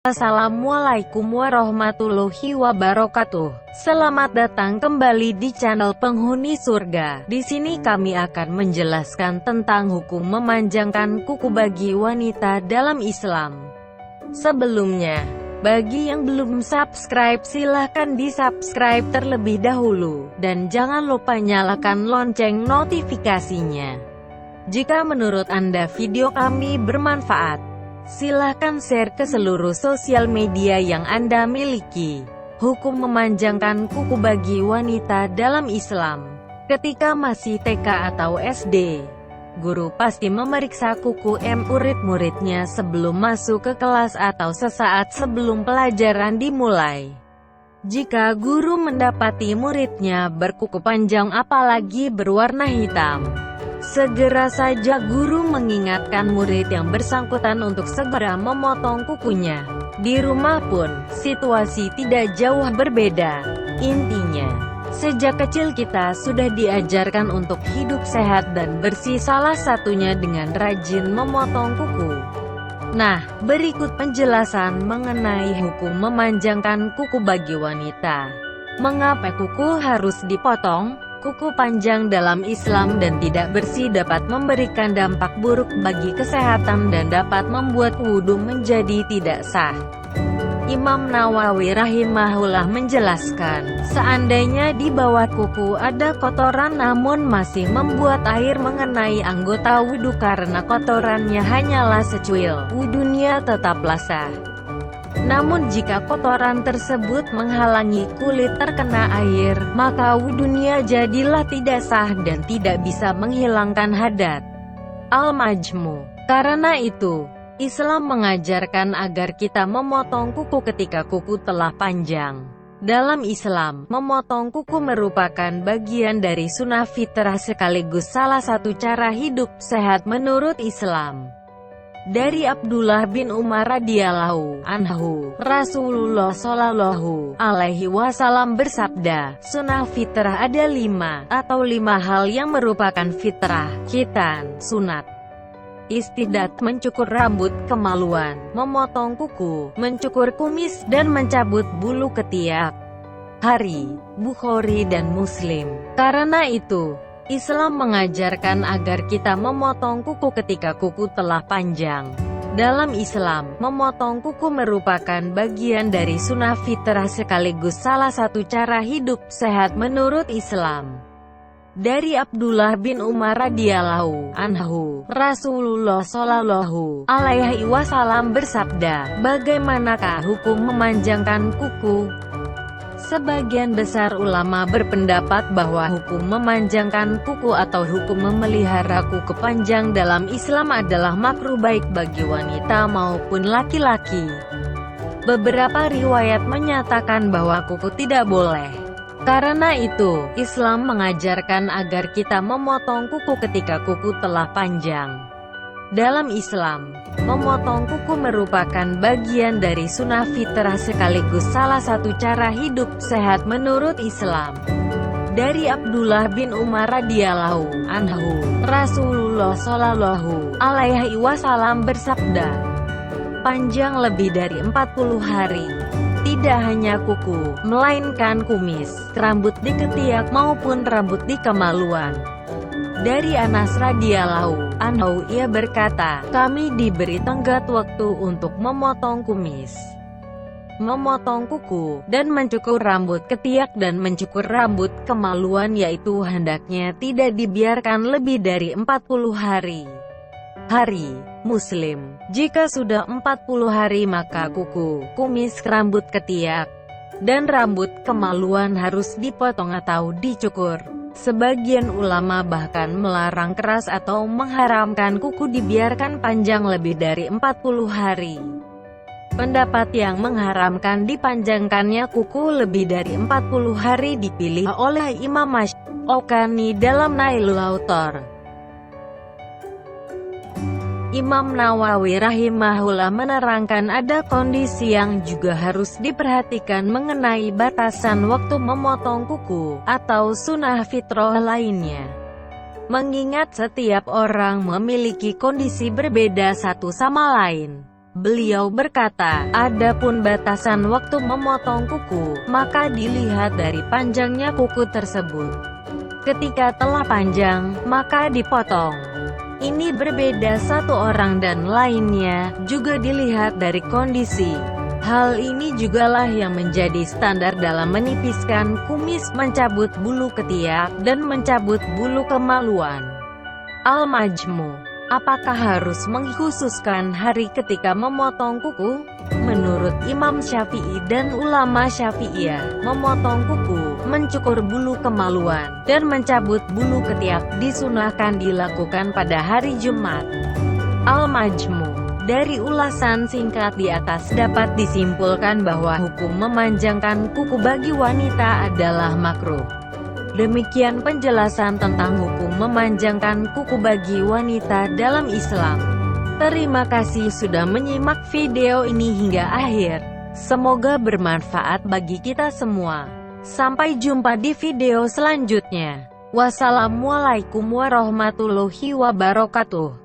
Assalamualaikum warahmatullahi wabarakatuh. Selamat datang kembali di channel Penghuni Surga. Di sini kami akan menjelaskan tentang hukum memanjangkan kuku bagi wanita dalam Islam. Sebelumnya, bagi yang belum subscribe silahkan di-subscribe terlebih dahulu, dan jangan lupa nyalakan lonceng notifikasinya. Jika menurut Anda video kami bermanfaat, silahkan share ke seluruh sosial media yang Anda miliki. Hukum memanjangkan kuku bagi wanita dalam Islam. Ketika masih TK atau SD, guru pasti memeriksa kuku murid-muridnya sebelum masuk ke kelas atau sesaat sebelum pelajaran dimulai. Jika guru mendapati muridnya berkuku panjang apalagi berwarna hitam, segera saja guru mengingatkan murid yang bersangkutan untuk segera memotong kukunya. Di rumah pun, situasi tidak jauh berbeda. Intinya, sejak kecil kita sudah diajarkan untuk hidup sehat dan bersih, salah satunya dengan rajin memotong kuku. Nah, berikut penjelasan mengenai hukum memanjangkan kuku bagi wanita. Mengapa kuku harus dipotong? Kuku panjang dalam Islam dan tidak bersih dapat memberikan dampak buruk bagi kesehatan dan dapat membuat wudhu menjadi tidak sah. Imam Nawawi rahimahullah menjelaskan, seandainya di bawah kuku ada kotoran namun masih membuat air mengenai anggota wudhu karena kotorannya hanyalah secuil, wudhunya tetaplah sah. Namun jika kotoran tersebut menghalangi kulit terkena air, maka wudhunya jadilah tidak sah dan tidak bisa menghilangkan hadat. Al-Majmu. Karena itu, Islam mengajarkan agar kita memotong kuku ketika kuku telah panjang. Dalam Islam, memotong kuku merupakan bagian dari sunnah fitrah sekaligus salah satu cara hidup sehat menurut Islam. Dari Abdullah bin Umar radhiyallahu anhu, Rasulullah shallallahu alaihi wasallam bersabda, sunnah fitrah ada 5 hal yang merupakan fitrah: khitan, sunat, istidat, mencukur rambut, kemaluan, memotong kuku, mencukur kumis, dan mencabut bulu ketiak. Hari Bukhari dan Muslim. Karena itu, Islam mengajarkan agar kita memotong kuku ketika kuku telah panjang. Dalam Islam, memotong kuku merupakan bagian dari sunnah fitrah sekaligus salah satu cara hidup sehat menurut Islam. Dari Abdullah bin Umar radhiyallahu anhu, Rasulullah shallallahu alaihi wasallam bersabda, bagaimanakah hukum memanjangkan kuku? Sebagian besar ulama berpendapat bahwa hukum memanjangkan kuku atau hukum memelihara kuku panjang dalam Islam adalah makruh baik bagi wanita maupun laki-laki. Beberapa riwayat menyatakan bahwa kuku tidak boleh. Karena itu, Islam mengajarkan agar kita memotong kuku ketika kuku telah panjang. Dalam Islam, memotong kuku merupakan bagian dari sunnah fitrah sekaligus salah satu cara hidup sehat menurut Islam. Dari Abdullah bin Umar radhiyallahu anhu, Rasulullah shallallahu alaihi wasallam bersabda, panjang lebih dari 40 hari. Tidak hanya kuku, melainkan kumis, rambut di ketiak maupun rambut di kemaluan. Dari Anas radhiyallahu anhu, ia berkata, kami diberi tenggat waktu untuk memotong kumis, memotong kuku, dan mencukur rambut ketiak dan mencukur rambut kemaluan, yaitu hendaknya tidak dibiarkan lebih dari 40 hari. Hari Muslim. Jika sudah 40 hari maka kuku, kumis, rambut ketiak, dan rambut kemaluan harus dipotong atau dicukur. Sebagian ulama bahkan melarang keras atau mengharamkan kuku dibiarkan panjang lebih dari 40 hari. Pendapat yang mengharamkan dipanjangkannya kuku lebih dari 40 hari dipilih oleh Imam Asy-Syaukani dalam Nailul Autar. Imam Nawawi rahimahullah menerangkan ada kondisi yang juga harus diperhatikan mengenai batasan waktu memotong kuku, atau sunnah fitrah lainnya. Mengingat setiap orang memiliki kondisi berbeda satu sama lain. Beliau berkata, adapun batasan waktu memotong kuku, maka dilihat dari panjangnya kuku tersebut. Ketika telah panjang, maka dipotong. Ini berbeda satu orang dan lainnya, juga dilihat dari kondisi. Hal ini jugalah yang menjadi standar dalam menipiskan kumis, mencabut bulu ketiak, dan mencabut bulu kemaluan. Al-Majmu. Apakah harus mengkhususkan hari ketika memotong kuku? Menurut Imam Syafi'i dan ulama Syafi'iyah, memotong kuku, mencukur bulu kemaluan, dan mencabut bulu ketiak disunahkan dilakukan pada hari Jumat. Al-Majmu. Dari ulasan singkat di atas dapat disimpulkan bahwa hukum memanjangkan kuku bagi wanita adalah makruh. Demikian penjelasan tentang hukum memanjangkan kuku bagi wanita dalam Islam. Terima kasih sudah menyimak video ini hingga akhir. Semoga bermanfaat bagi kita semua. Sampai jumpa di video selanjutnya. Wassalamualaikum warahmatullahi wabarakatuh.